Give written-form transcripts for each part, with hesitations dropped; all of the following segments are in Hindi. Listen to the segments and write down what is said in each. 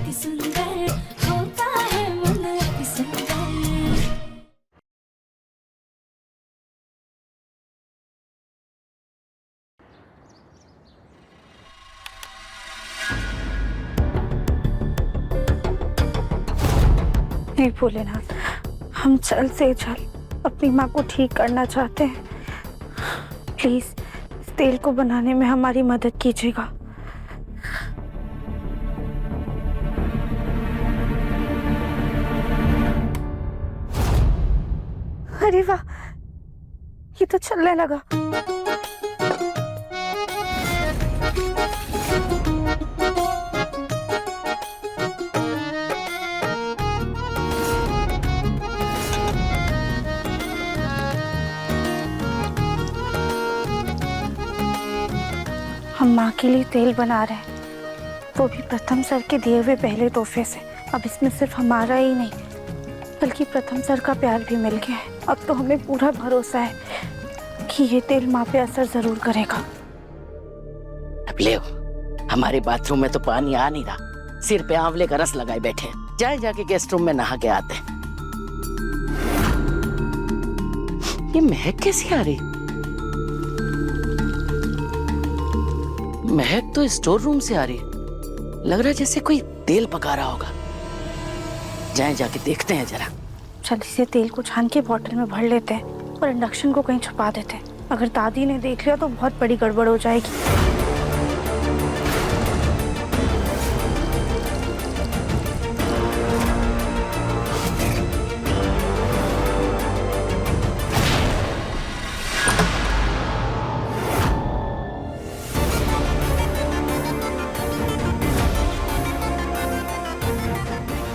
अति सुंदर होता है मन अति सुंदर। हे भोलेनाथ, हम जल्द से जल्द अपनी माँ को ठीक करना चाहते हैं। प्लीज इस तेल को बनाने में हमारी मदद कीजिएगा। अरे वाह, ये तो चलने लगा। हम माँ के लिए तेल बना रहे हैं, वो भी प्रथम सर के दिए हुए पहले तोहफे से। अब इसमें सिर्फ हमारा ही नहीं बल्कि प्रथम सर का प्यार भी मिल गया है। अब तो हमें पूरा भरोसा है कि ये तेल माँ पे असर जरूर करेगा। अब ले, हमारे बाथरूम में तो पानी आ नहीं रहा, सिर पे आंवले का रस लगाए बैठे। जाए जाके गेस्ट रूम में नहा के आते हैं। ये महक कैसी आ रही? महक तो स्टोर रूम से आ रही है। लग रहा है जैसे कोई तेल पका रहा होगा। जाए जाके देखते हैं जरा। जल्दी से तेल को छान के बॉटल में भर लेते हैं और इंडक्शन को कहीं छुपा देते हैं। अगर दादी ने देख लिया तो बहुत बड़ी गड़बड़ हो जाएगी।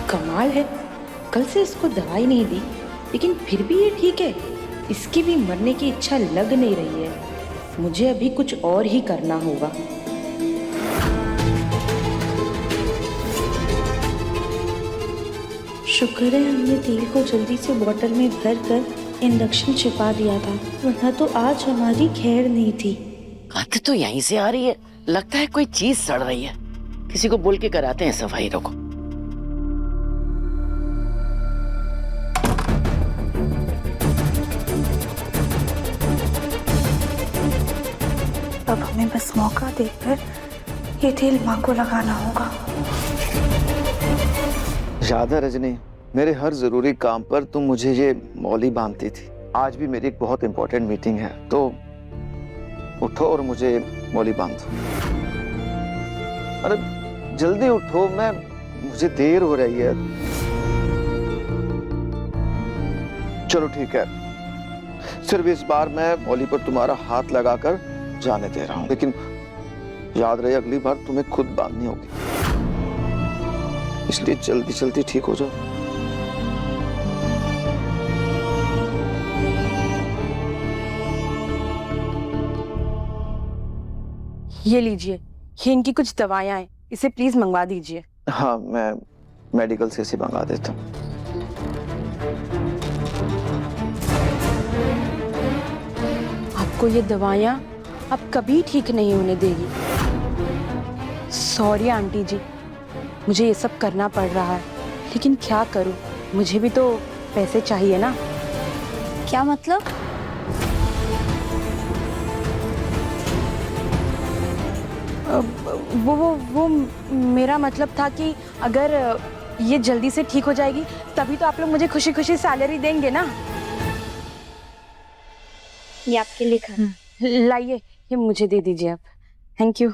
कमाल है, कल से इसको दवाई नहीं दी लेकिन फिर भी ये ठीक है। इसकी भी मरने की इच्छा लग नहीं रही है। मुझे अभी कुछ और ही करना होगा। शुक्र है हमने तेल को जल्दी से बोतल में भर कर इंडक्शन छिपा दिया था, वरना तो आज हमारी खैर नहीं थी। गंध तो यहीं से आ रही है। लगता है कोई चीज सड़ रही है। किसी को बोल के कराते हैं सफाई। रोको। अब हमें बस मौका देकर ये तेल माँ को लगाना होगा। याद है रजनी, मेरे हर जरूरी काम पर तुम मुझे ये मौली बांधती थी। आज भी मेरी एक बहुत इंपॉर्टेंट मीटिंग है, तो उठो और मुझे मौली बांधो। अरे जल्दी उठो, मुझे देर हो रही है। चलो ठीक है, सिर्फ इस बार मैं मौली पर तुम्हारा हाथ लगाकर जाने दे रहा हूं, लेकिन याद रहे अगली बार तुम्हें खुद बांधनी होगी। इसलिए जल्दी जल्दी ठीक हो जाओ। ये लीजिए, ये इनकी कुछ दवाइयाँ हैं, इसे प्लीज मंगवा दीजिए। हाँ, मैं मेडिकल से इसे मंगा देता हूँ। आपको ये दवाइयाँ अब कभी ठीक नहीं होने देगी। सॉरी आंटी जी, मुझे ये सब करना पड़ रहा है, लेकिन क्या करूं, मुझे भी तो पैसे चाहिए ना। क्या मतलब? वो मेरा मतलब था कि अगर ये जल्दी से ठीक हो जाएगी तभी तो आप लोग मुझे खुशी खुशी सैलरी देंगे ना। ये आपके लिए खाना। लाइए, ये मुझे दे दीजिए आप। Thank you.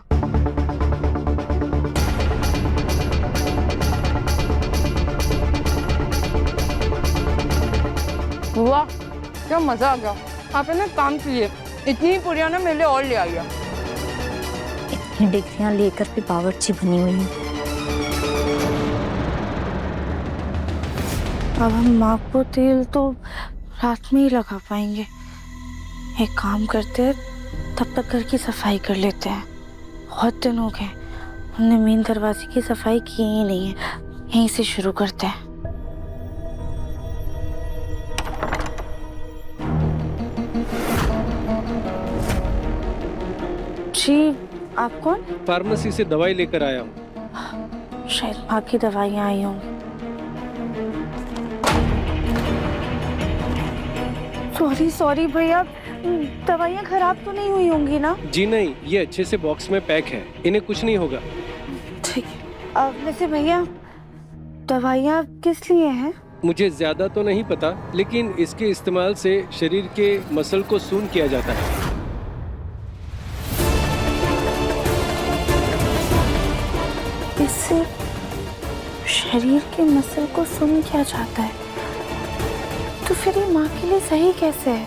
वाह, क्या मजा आ गया। आपने ना काम किए, इतनी पूरियां ना मेरे लिए और ले आइए। इतनी डिग्रियां लेकर भी बावर्ची बनी हुई है। अब हम माँ को तेल तो रात में ही लगा पाएंगे। एक काम करते हैं, तब तक घर की सफाई कर लेते हैं। बहुत दिन हो गए हमने मेन दरवाजे की सफाई की ही नहीं है। यहीं से शुरू करते हैं। जी, आप कौन? फार्मेसी से दवाई लेकर आया हूँ। शायद माँ की दवाइयाँ आई होंगी। सॉरी भैया, दवाइयाँ खराब तो नहीं हुई होंगी ना? जी नहीं, ये अच्छे से बॉक्स में पैक है, इन्हें कुछ नहीं होगा। ठीक है। वैसे भैया दवाइयाँ किस लिए हैं? मुझे ज्यादा तो नहीं पता, लेकिन इसके इस्तेमाल से शरीर के मसल को सून किया जाता है। इससे शरीर के मसल को सून किया जाता है, तो फिर ये माँ के लिए सही कैसे है?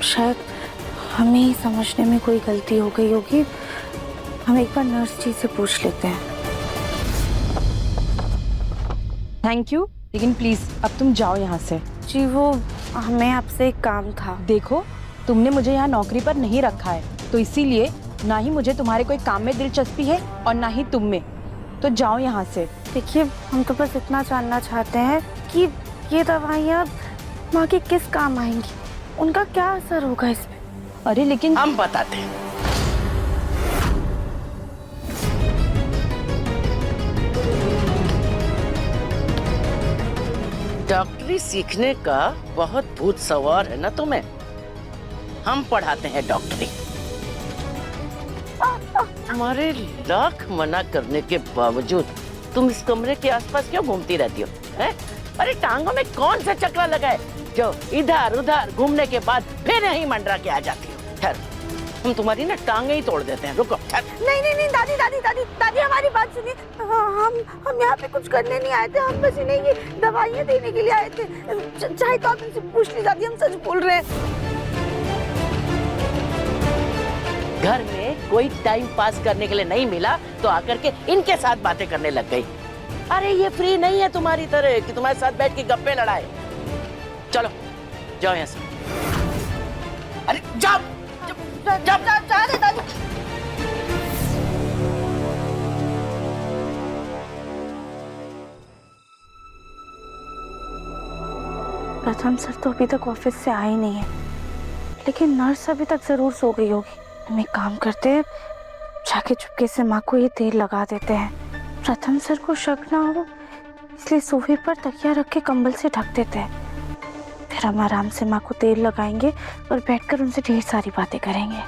शायद हमें ही समझने में कोई गलती हो गई होगी। हम एक बार नर्स जी से पूछ लेते हैं। थैंक यू, लेकिन प्लीज अब तुम जाओ यहाँ से। जी वो हमें आपसे एक काम था। देखो, तुमने मुझे यहाँ नौकरी पर नहीं रखा है, तो इसीलिए ना ही मुझे तुम्हारे कोई काम में दिलचस्पी है और ना ही तुम में, तो जाओ यहाँ से। देखिए हम तो बस इतना जानना चाहते हैं कि ये दवाइयाँ माँ के किस काम आएंगी, उनका क्या असर होगा इस पे? अरे लेकिन हम बताते हैं। डॉक्टरी सीखने का बहुत भूत सवार है ना तुम्हें। हम पढ़ाते हैं डॉक्टरी। हमारे लाख मना करने के बावजूद तुम इस कमरे के आसपास क्यों घूमती रहती हो? हैं? अरे टांगों में कौन सा चक्रा लगा है जो इधर उधर घूमने के बाद फिर यहीं मंडरा के आ जाती हो? ठहर, हम तुम्हारी ना टांगे ही तोड़ देते हैं। रुको। नहीं दादी हमारी बात सुनिए। हम यहाँ पे कुछ करने नहीं आए थे, हम बस इन्हें ये दवाइयाँ देने के लिए आए थे। चाहे तो आप इनसे पूछ ली दादी, हम सच बोल रहे हैं। घर में कोई टाइम पास करने के लिए नहीं मिला तो आकर के इनके साथ बातें करने लग गई। अरे ये फ्री नहीं है तुम्हारी तरह कि तुम्हारे साथ बैठ के गप्पे लड़ाए। चलो जाओ यहाँ से। अरे जाओ दादी। प्रथम सर तो अभी तक ऑफिस से आए नहीं है, लेकिन नर्स अभी तक जरूर सो गई होगी। हम एक काम करते हैं, जाके चुपके से माँ को ये तेल लगा देते हैं। प्रथम सर को शक ना हो इसलिए सोफे पर तकिया रख के कंबल से ढक देते हैं। फिर हम आराम से माँ को तेल लगाएंगे और बैठकर उनसे ढेर सारी बातें करेंगे।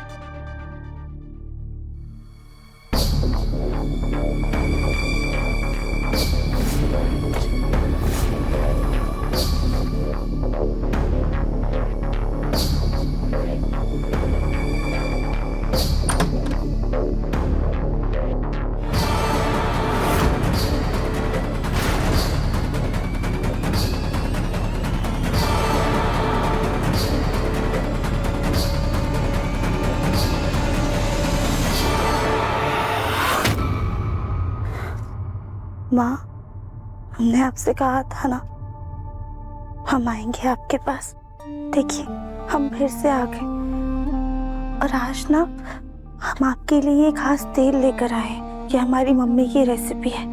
माँ, हमने आपसे कहा था ना हम आएंगे आपके पास। देखिए हम फिर से आ गए, और आज ना हम आपके लिए एक खास तेल लेकर आए हैं। ये हमारी मम्मी की रेसिपी है।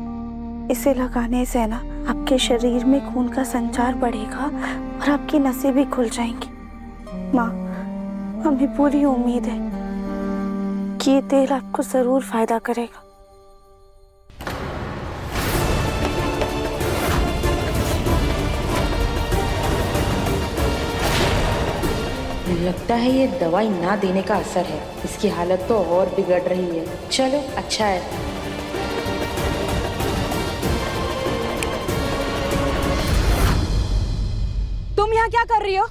इसे लगाने से ना आपके शरीर में खून का संचार बढ़ेगा और आपकी नसें भी खुल जाएंगी। माँ, हमें पूरी उम्मीद है कि ये तेल आपको जरूर फायदा करेगा। लगता है ये दवाई ना देने का असर है। इसकी हालत तो और बिगड़ रही है। चलो अच्छा है। तुम यहाँ क्या कर रही हो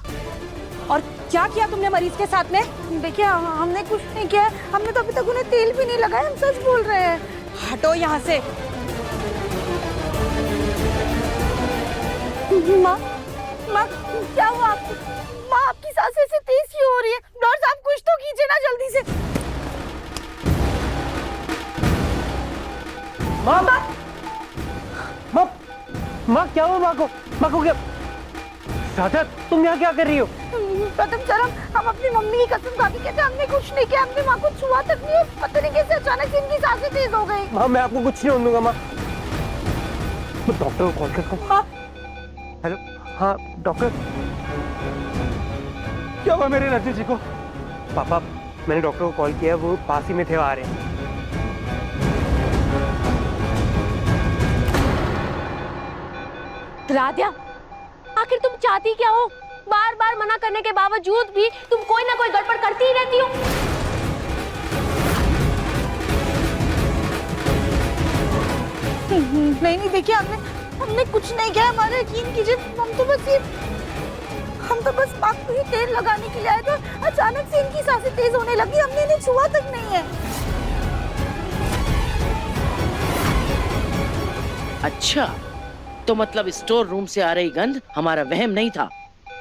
और क्या किया तुमने मरीज के साथ में? देखिए हमने कुछ नहीं किया, हमने तो अभी तक उन्हें तेल भी नहीं लगाया। हम सच बोल रहे हैं। हटो यहाँ से। माँ, क्या हुआ आपको? माँ, आपकी सांसें ऐसे तेज क्यों हो रही है? डॉक्टर साहब कुछ तो कीजिए ना जल्दी से। माँ क्या हुआ? माँ को क्या? राधा, तुम यहाँ क्या कर रही हो? प्रथम सर, हम अपनी मम्मी की कसम खा के कहते हैं हमने कुछ नहीं किया। हमने माँ को छुआ तक नहीं। पता नहीं कैसे अचानक से इनकी सांसें तेज हो गई। माँ मैं आपको कुछ नहीं होने दूंगा। माँ मैं डॉक्टर को कॉल करता हूँ। हेलो, हाँ डॉक्टर, क्या हुआ मेरे रजू जी को? पापा, मैंने डॉक्टर को कॉल किया, वो पास ही में थे, आ रहे हैं। राध्या, आखिर तुम चाहती क्या हो? बार बार मना करने के बावजूद भी तुम कोई ना कोई गड़बड़ करती ही रहती हो। नहीं देखिए, हमने कुछ नहीं किया, हमारा यकीन कीजिए। हम तो बस आग को ही तेल लगाने के लिए आए थे। अचानक से इनकी सांसें तेज होने लगी, हमने इन्हें छुआ तक नहीं है। अच्छा, तो मतलब स्टोर रूम से आ रही गंध हमारा वहम नहीं था,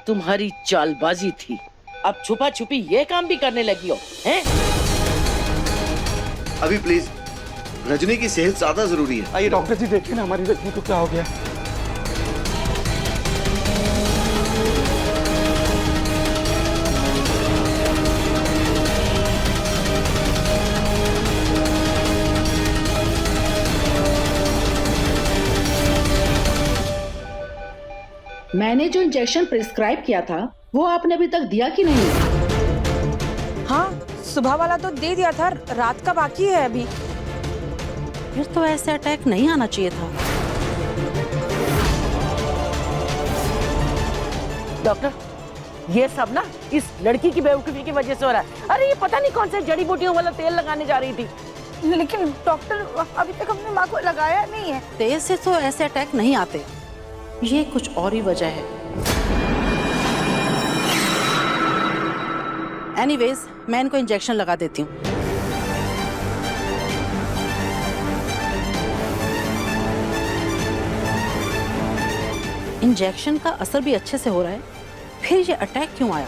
तुम्हारी चालबाजी थी। अब छुपा छुपी ये काम भी करने लगी हो, हैं? अभी प्लीज, रजनी की सेहत ज्यादा जरूरी है। आइए डॉक्टर जी, देखिए ना हमारी रजनी को क्या हो गया। मैंने जो इंजेक्शन प्रिस्क्राइब किया था वो आपने अभी तक दिया कि नहीं? हाँ, सुबह वाला तो दे दिया था, रात का बाकी है अभी। फिर तो ऐसे अटैक नहीं आना चाहिए था। डॉक्टर, ये सब ना इस लड़की की बेवकूफी की वजह से हो रहा है। अरे ये पता नहीं कौन से जड़ी बूटियों वाला तेल लगाने जा रही थी। लेकिन डॉक्टर, अभी तक हमने माँ को लगाया नहीं है। तेज से तो ऐसे अटैक नहीं आते, ये कुछ और ही वजह है। एनीवेज, मैं इनको इंजेक्शन लगा देती हूँ। इंजेक्शन का असर भी अच्छे से हो रहा है, फिर ये अटैक क्यों आया?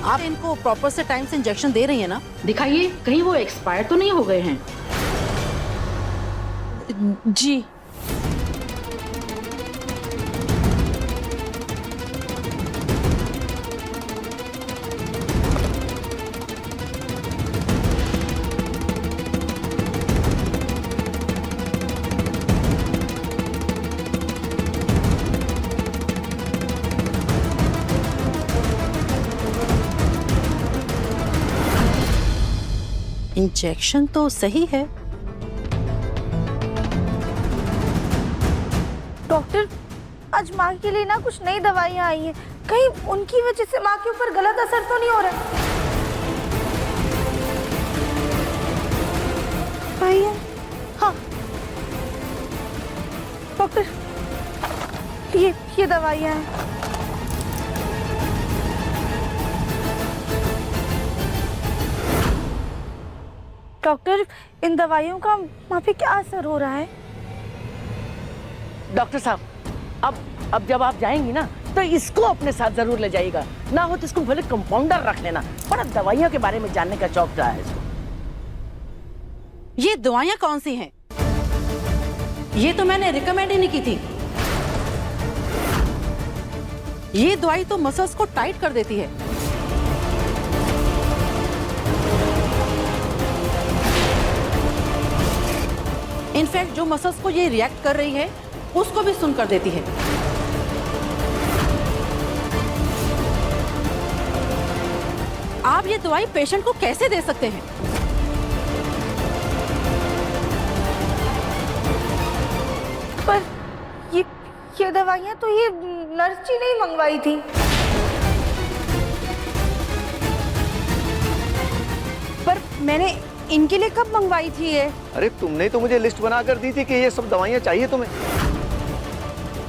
आप इनको प्रॉपर से टाइम से इंजेक्शन दे रही है ना? दिखाइए, कहीं वो एक्सपायर तो नहीं हो गए हैं? जी। इंजेक्शन तो सही है। डॉक्टर, आज माँ के लिए ना कुछ नई दवाइयाँ आई हैं, कहीं उनकी वजह से माँ के ऊपर गलत असर तो नहीं हो रहा? भैया, हाँ डॉक्टर, ये दवाइयाँ हैं। डॉक्टर, इन दवाइयों का माँ पे क्या असर हो रहा है? डॉक्टर साहब, अब जब आप जाएंगी ना तो इसको अपने साथ जरूर ले जाइएगा, ना हो तो इसको भले कंपाउंडर रख लेना। बड़ा दवाइयों के बारे में जानने का शौक रहा है इसको। ये दवाइयाँ कौन सी हैं? ये तो मैंने रिकमेंड ही नहीं की थी। ये दवाई तो मसल्स को टाइट कर देती है। इनफैक्ट जो मसल्स को ये रिएक्ट कर रही है उसको भी सुन कर देती है। आप ये दवाई पेशेंट को कैसे दे सकते हैं? पर ये दवाइयाँ तो ये नर्स जी ने ही मंगवाई थी। पर मैंने इनके लिए कब मंगवाई थी ये? अरे तुमने तो मुझे लिस्ट बनाकर दी थी कि ये सब दवाइयाँ चाहिए तुम्हें।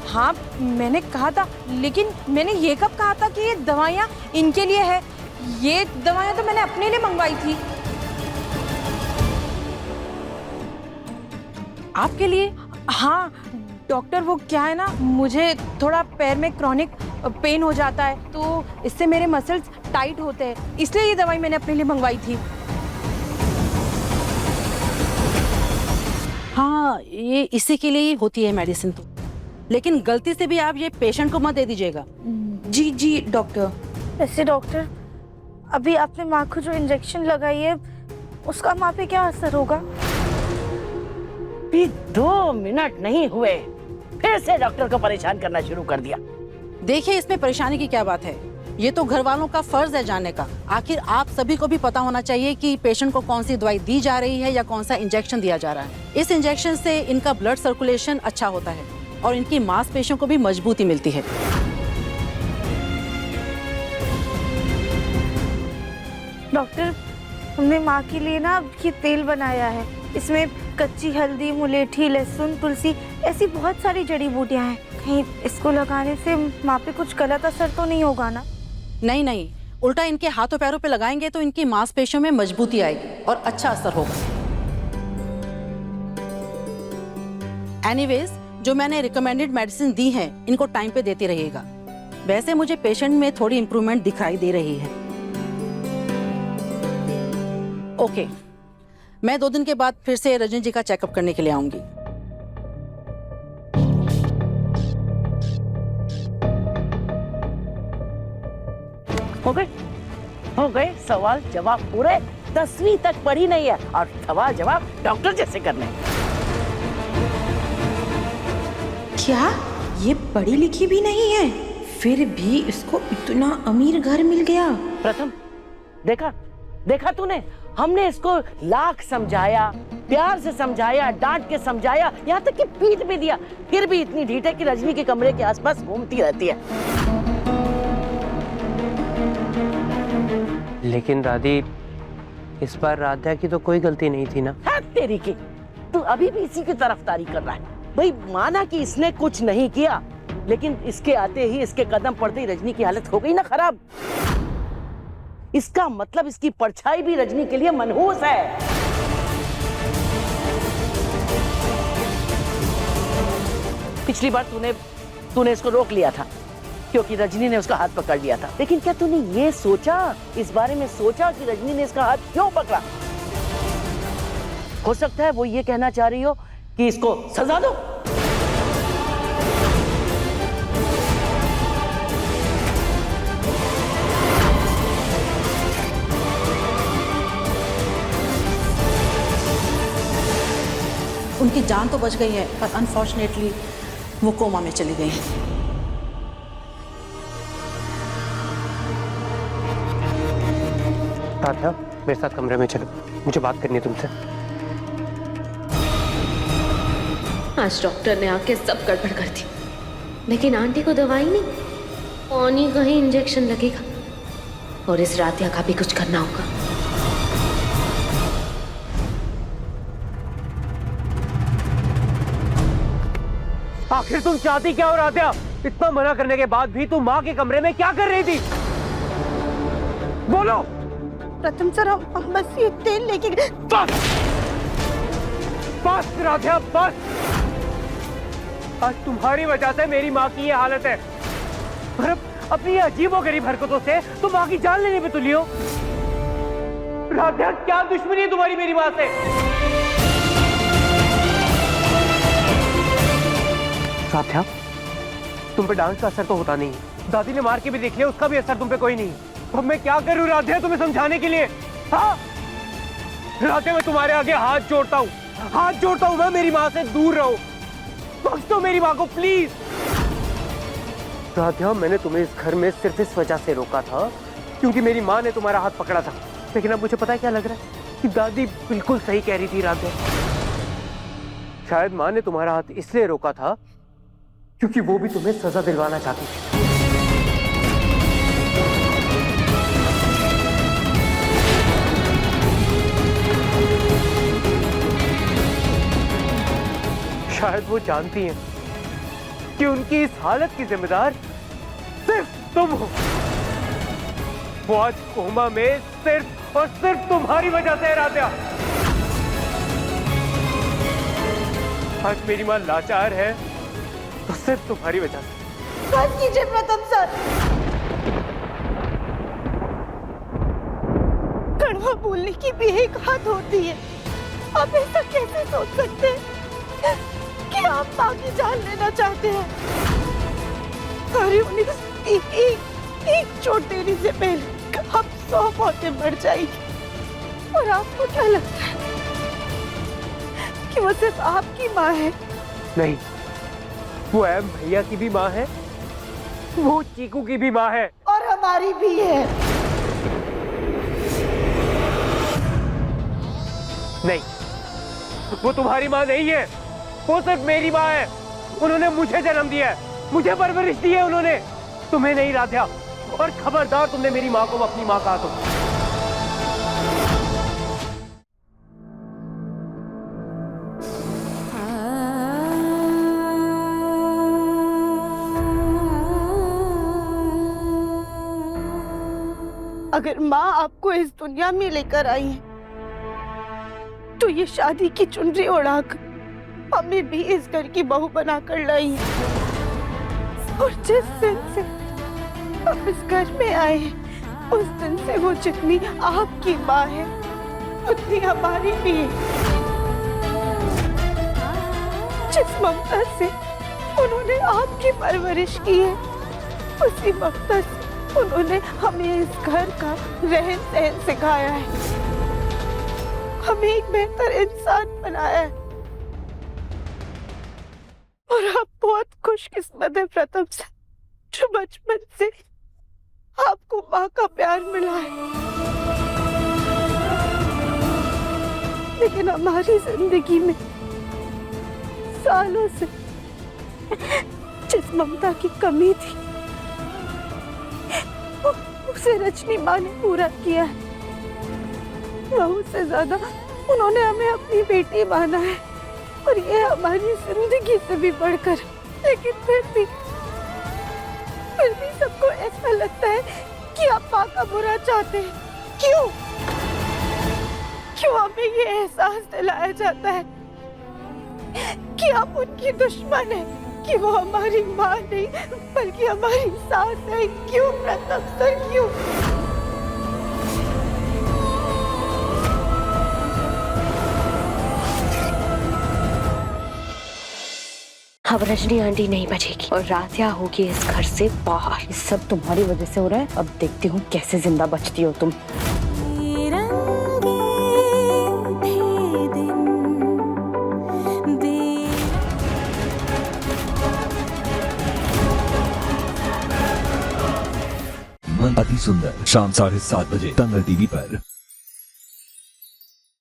हाँ, मैंने कहा था, लेकिन मैंने ये कब कहा था कि ये दवाइयाँ इनके लिए है? ये दवाइयाँ तो मैंने अपने लिए मंगवाई थी। आपके लिए? हाँ डॉक्टर, वो क्या है ना, मुझे थोड़ा पैर में क्रॉनिक पेन हो जाता है, तो इससे मेरे मसल्स टाइट होते हैं, इसलिए ये दवाई मैंने अपने लिए मंगवाई थी। हाँ, ये इसी के लिए ही होती है मेडिसिन तो। लेकिन गलती से भी आप ये पेशेंट को मत दे दीजिएगा। जी डॉक्टर। वैसे डॉक्टर, अभी आपने माँ को जो इंजेक्शन लगाई है उसका माँ पे क्या असर होगा? भी 2 मिनट नहीं हुए फिर से डॉक्टर को परेशान करना शुरू कर दिया। देखिए, इसमें परेशानी की क्या बात है? ये तो घर वालों का फर्ज है जानने का। आखिर आप सभी को भी पता होना चाहिए कि पेशेंट को कौन सी दवाई दी जा रही है या कौन सा इंजेक्शन दिया जा रहा है। इस इंजेक्शन से इनका ब्लड सर्कुलेशन अच्छा होता है और इनकी मांसपेशियों को भी मजबूती मिलती है। डॉक्टर, हमने माँ के लिए ना ये तेल बनाया है। इसमें कच्ची हल्दी, मुलेठी, लहसुन, तुलसी ऐसी बहुत सारी जड़ी बूटियाँ हैं। कहीं इसको लगाने से माँ पे कुछ गलत असर तो नहीं होगा ना? नहीं नहीं, उल्टा इनके हाथों पैरों पे लगाएंगे तो इनकी मांसपेशियों में मजबूती आएगी और अच्छा असर होगा। एनीवेज, जो मैंने रिकमेंडेड मेडिसिन दी है इनको टाइम पे देती रहिएगा। वैसे मुझे पेशेंट में थोड़ी इंप्रूवमेंट दिखाई दे रही है। ओके, मैं 2 दिन के बाद फिर से रजनी जी का चेकअप करने के लिए आऊंगी। हो गए सवाल जवाब पूरे। 10वीं तक पढ़ी नहीं है और सवाल जवाब डॉक्टर जैसे करने। क्या ये पढ़ी लिखी भी नहीं है, फिर भी इसको इतना अमीर घर मिल गया? प्रथम, देखा तूने? हमने इसको लाख समझाया, प्यार से समझाया, डांट के समझाया, यहाँ तक कि पीट भी दिया, फिर भी इतनी ढीठ है कि रजनी के कमरे के आसपास घूमती रहती है। लेकिन दादी, इस बार राधा की तो कोई गलती नहीं थी ना? है तेरी की, तू अभी भी इसी की तरफदारी कर रहा है। भाई माना कि इसने कुछ नहीं किया, लेकिन इसके आते ही, इसके कदम पड़ते ही रजनी की हालत हो गई ना खराब। इसका मतलब इसकी परछाई भी रजनी के लिए मनहूस है। पिछली बार तूने इसको रोक लिया था क्योंकि रजनी ने उसका हाथ पकड़ लिया था, लेकिन क्या तूने ये सोचा, इस बारे में सोचा कि रजनी ने इसका हाथ क्यों पकड़ा? हो सकता है वो ये कहना चाह रही हो कि इसको सजा दो। उनकी जान तो बच गई है पर अनफॉर्चुनेटली वो कोमा में चली गई है। राधा, मेरे साथ कमरे में चलो, मुझे बात करनी है तुमसे। आज डॉक्टर ने आके सब गड़बड़ कर दी, लेकिन आंटी को दवाई नहीं, पानी का ही इंजेक्शन लगेगा और इस राधिया का भी कुछ करना होगा। आखिर तुम चाहती क्या हो राधा? इतना मना करने के बाद भी तुम माँ के कमरे में क्या कर रही थी? बोलो। प्रथम सर, हम बस ये तेल लेके बस राधा, बस। आज तुम्हारी वजह से मेरी माँ की ये हालत है और अब अपनी अजीबोगरीब हरकतों से तुम माँ की जान लेने पे तुली हो। राधा, क्या दुश्मनी है तुम्हारी मेरी माँ से? राधा, तुम पे डांस का असर तो होता नहीं है। दादी ने मार के भी देख लिया, उसका भी असर तुम पे कोई नहीं। अब मैं क्या करूं राधा तुम्हें समझाने के लिए? हाँ राधा, मैं तुम्हारे आगे हाथ जोड़ता हूँ मैं, मेरी माँ से दूर रहो, बख्श दो मेरी माँ को प्लीज। राधा, मैंने तुम्हें इस घर में सिर्फ इस वजह से रोका था क्योंकि मेरी माँ ने तुम्हारा हाथ पकड़ा था, लेकिन अब मुझे पता है क्या लग रहा है कि दादी बिल्कुल सही कह रही थी राधा। शायद माँ ने तुम्हारा हाथ इसलिए रोका था क्योंकि वो भी तुम्हें सजा दिलवाना चाहती थी। शायद वो जानती हैं कि उनकी इस हालत की जिम्मेदार सिर्फ तुम हो। वो आज कोमा में सिर्फ और सिर्फ तुम्हारी वजह से राधा। आज मेरी मां लाचार है तो सिर्फ तुम्हारी वजह से। बस कीजिए प्रथम सर। कड़वा बोलने की भी एक हाथ होती है। आप ऐसा कैसे सोच सकते हैं कि आप माँ की जान लेना चाहते हैं? अरे उन्हें एक चोट देने से पहले हम 100 मौतें मर जाएगी। और आपको क्या लगता है कि वो सिर्फ आपकी माँ है? नहीं, वो एम भैया की भी माँ है, वो चीकू की भी माँ है, और हम हमारी भी है। नहीं, वो तुम्हारी माँ नहीं है, वो सिर्फ मेरी माँ है। उन्होंने मुझे जन्म दिया है, मुझे परवरिश दी है उन्होंने, तुम्हें नहीं राध्या। और खबरदार तुमने मेरी माँ को अपनी माँ कहा तो। अगर माँ आपको इस दुनिया में लेकर आई है तो ये शादी की चुनरी उड़ाकर हमें भी इस घर की बहू बनाकर लाई है। और जिस दिन से हम इस घर में आए हैं उस दिन से वो जितनी आपकी माँ है उतनी हमारी भी है। जिस ममता से उन्होंने आपकी परवरिश की है उसी ममता से उन्होंने हमें इस घर का रहन सहन सिखाया है, हमें एक बेहतर इंसान बनाया है। और आप बहुत खुशकिस्मत है प्रथम से, जो बचपन से आपको माँ का प्यार मिला है। लेकिन हमारी जिंदगी में सालों से जिस ममता की कमी थी उसे रजनी माँ ने पूरा किया है। बहू से ज्यादा उन्होंने हमें अपनी बेटी माना है और ये हमारी जिंदगी से भी बढ़कर। लेकिन फिर भी सबको ऐसा लगता है कि आप माँ का बुरा चाहते हैं। क्यों हमें ये एहसास दिलाया जाता है कि आप उनकी दुश्मन है, कि वो हमारी माँ नहीं बल्कि हमारी सास है। क्यों प्रताप सर, क्यों? अब रजनी आंटी नहीं बचेगी और राधिया होगी इस घर से बाहर। ये सब तुम्हारी वजह से हो रहा है। अब देखती हूँ कैसे जिंदा बचती हो तुम। अति सुंदर शाम 7:30 बजे दंगल टीवी पर।